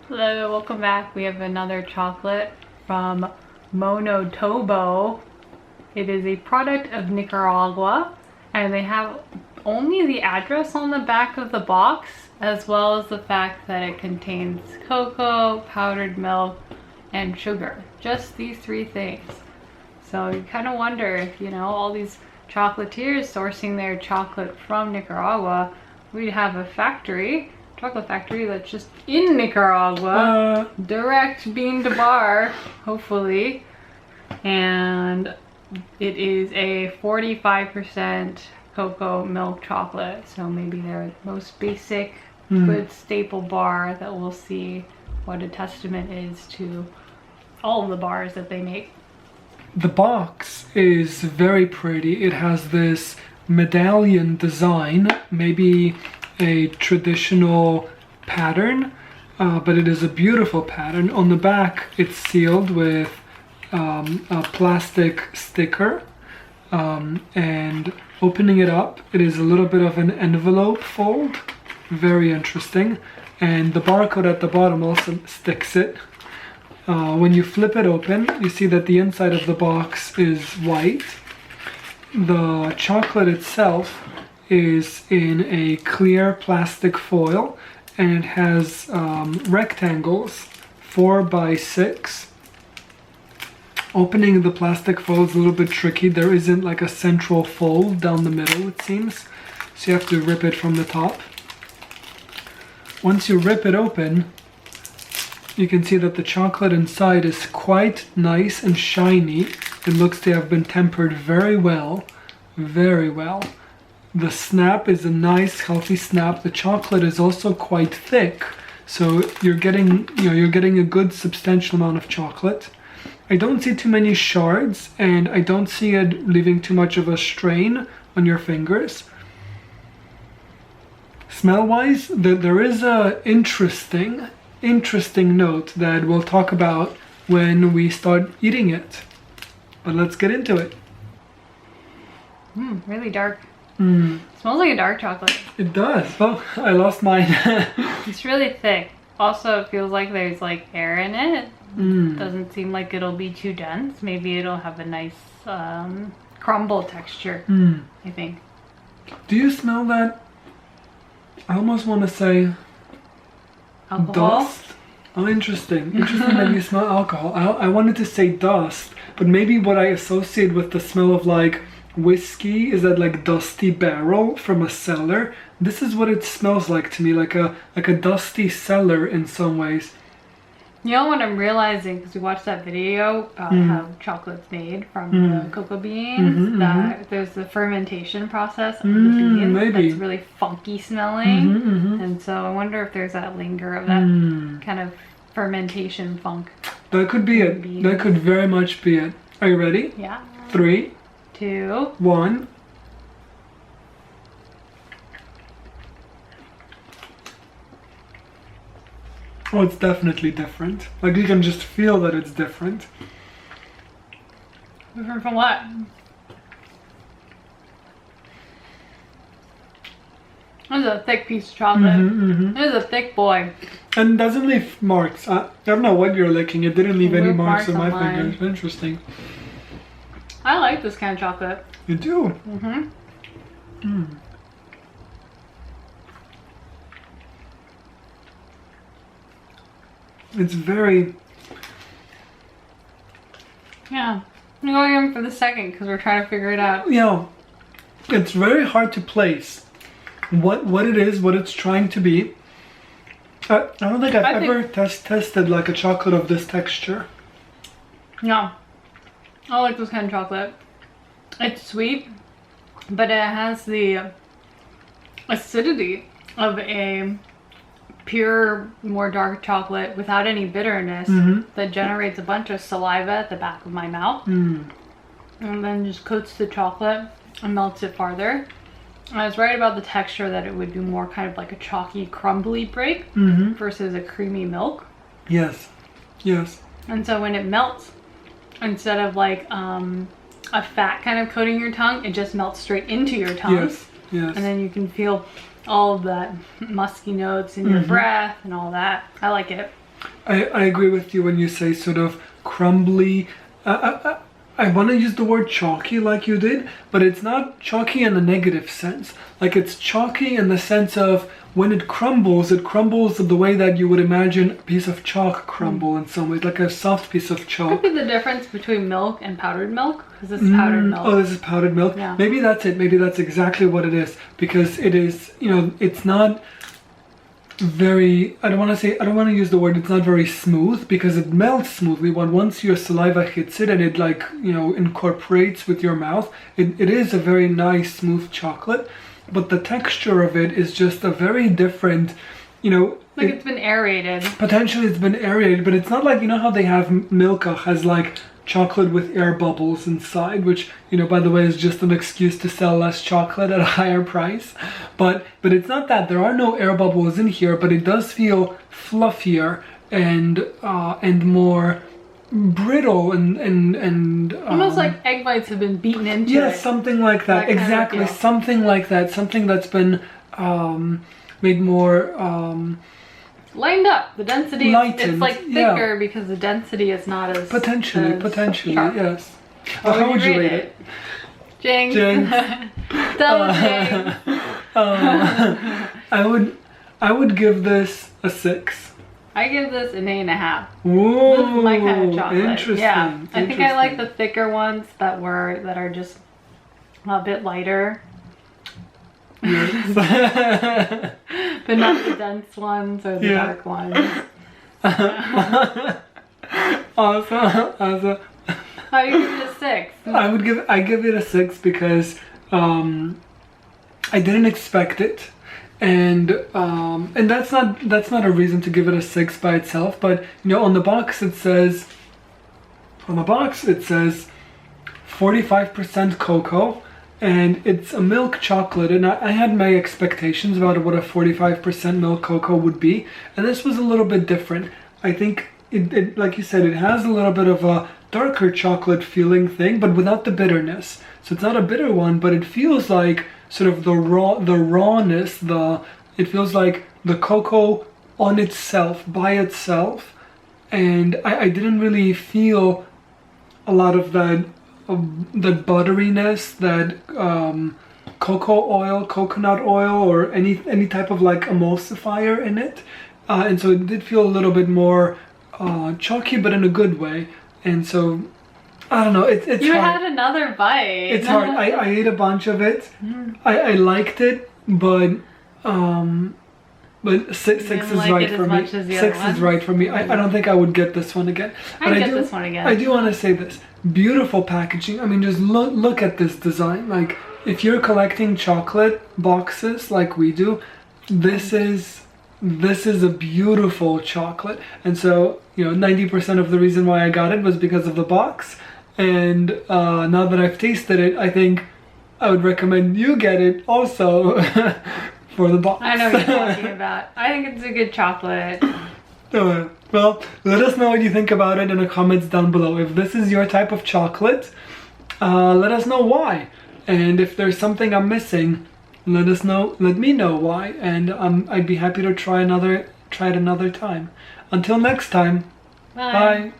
Hello, welcome back. We have another chocolate from Momotombo. It is a product of Nicaragua, and they have only the address on the back of the box, as well as the fact that it contains cocoa, powdered milk, and sugar. Just these three things. So you kind of wonder if, you know, all these chocolatiers sourcing their chocolate from Nicaragua, we'd have a chocolate factory that's just in Nicaragua, direct bean to bar, hopefully. And it is a 45% cocoa milk chocolate, so maybe their most basic good staple bar that we'll see what a testament is to all of the bars that they make. The box is very pretty. It has this medallion design, maybe a traditional pattern, but it is a beautiful pattern. On the back it's sealed with a plastic sticker, and opening it up, it is a little bit of an envelope fold. Very interesting. And the barcode at the bottom also sticks it. When you flip it open, you see that the inside of the box is white. The chocolate itself is in a clear plastic foil, and it has rectangles 4 by 6. Opening the plastic foil is a little bit tricky. There isn't like a central fold down the middle, it seems, so you have to rip it from the top. Once you rip it open, you can see that the chocolate inside is quite nice and shiny. It looks to have been tempered very well, very well. The snap is a nice, healthy snap. The chocolate is also quite thick, so you're getting a good substantial amount of chocolate. I don't see too many shards, and I don't see it leaving too much of a strain on your fingers. Smell-wise, there is a interesting note that we'll talk about when we start eating it. But let's get into it. Really dark. Smells like a dark chocolate. It does. Oh, I lost mine. It's really thick. Also, it feels like there's like air in it. Doesn't seem like it'll be too dense. Maybe it'll have a nice crumble texture, I think. Do you smell that? I almost want to say Alcohol? dust. Oh, interesting. Interesting that you smell alcohol. I wanted to say dust, but maybe what I associate with the smell of like whiskey is that like dusty barrel from a cellar. This is what it smells like to me, like a dusty cellar in some ways. You know what I'm realizing, because we watched that video about how chocolate's made from the cocoa beans, that there's the fermentation process of the beans maybe. that's really funky smelling. And so I wonder if there's that linger of that kind of fermentation funk. That could be it. Beans. That could very much be it. Are you ready? Yeah. 3, 2, 1. Oh, it's definitely different. Like you can just feel that it's different. different from what? This is a thick piece of chocolate. This is a thick boy. And it doesn't leave marks. I don't know what you're licking. It didn't leave any marks on my mine. fingers. Interesting. I like this kind of chocolate. You do? It's very... Yeah. I'm going in for the second because we're trying to figure it out. You know, it's very hard to place what it is, what it's trying to be. I don't think I've ever tested like a chocolate of this texture. No. I like this kind of chocolate. It's sweet, but it has the acidity of a pure, more dark chocolate without any bitterness that generates a bunch of saliva at the back of my mouth. And then just coats the chocolate and melts it farther. I was right about the texture, that it would be more kind of like a chalky, crumbly break versus a creamy milk. Yes. Yes. And so when it melts, instead of like a fat kind of coating your tongue, it just melts straight into your tongue. Yes. Yes. And then you can feel all of that musky notes in your breath and all that. I like it. I agree with you when you say sort of crumbly. I want to use the word chalky like you did, but it's not chalky in a negative sense. Like it's chalky in the sense of when it crumbles the way that you would imagine a piece of chalk crumble in some ways, like a soft piece of chalk. Could be the difference between milk and powdered milk, because this is powdered milk. Oh, this is powdered milk? Yeah. Maybe that's it. Maybe that's exactly what it is, because it is, you know, it's not very, I don't want to use the word, it's not very smooth, because it melts smoothly when once your saliva hits it and it, like, you know, incorporates with your mouth. It is a very nice smooth chocolate, but the texture of it is just a very different, you know, like it's been aerated. Potentially it's been aerated, but it's not like, you know how they have Milka has like chocolate with air bubbles inside, which, you know, by the way, is just an excuse to sell less chocolate at a higher price. But it's not that. There are no air bubbles in here, but it does feel fluffier and more brittle and almost like egg whites have been beaten into it. Yes, something like that. Exactly, something like that. Something that's been made more lined up. The density, lightened. it's like thicker because the density is not as potentially, sharp. yes. How would you rate it? Jinx. Double jinx. I would give this a 6. I give this an 8.5. Whoa, this is my kind of chocolate. Interesting. Yeah, I think I like the thicker ones that are just a bit lighter. Yes. But not the dense ones or the dark ones. Awesome. How do you give it a 6? I give it a 6 because I didn't expect it, and that's not a reason to give it a 6 by itself. But you know, on the box it says 45% cocoa. And it's a milk chocolate, and I had my expectations about what a 45% milk cocoa would be, and this was a little bit different. I think it like you said, it has a little bit of a darker chocolate feeling thing, but without the bitterness. So it's not a bitter one, but it feels like sort of the rawness. It feels like the cocoa on itself, by itself, and I didn't really feel a lot of that. The butteriness, that coconut oil, or any type of like emulsifier in it, and so it did feel a little bit more chalky, but in a good way. And so I don't know. It's you hard. had another bite. It's hard. I ate a bunch of it. I liked it, but 6 is right for me. 6 is right for me. I don't think I would get this one again. I'd get this one again. I do want to say this. Beautiful packaging. I mean, just look at this design. Like, if you're collecting chocolate boxes like we do, this is a beautiful chocolate. And so, you know, 90% of the reason why I got it was because of the box. And now that I've tasted it, I think I would recommend you get it also for the box. I know what you're talking about. I think it's a good chocolate. Well, let us know what you think about it in the comments down below. If this is your type of chocolate, let us know why. And if there's something I'm missing, let me know why, and I'd be happy to try it another time. Until next time, bye.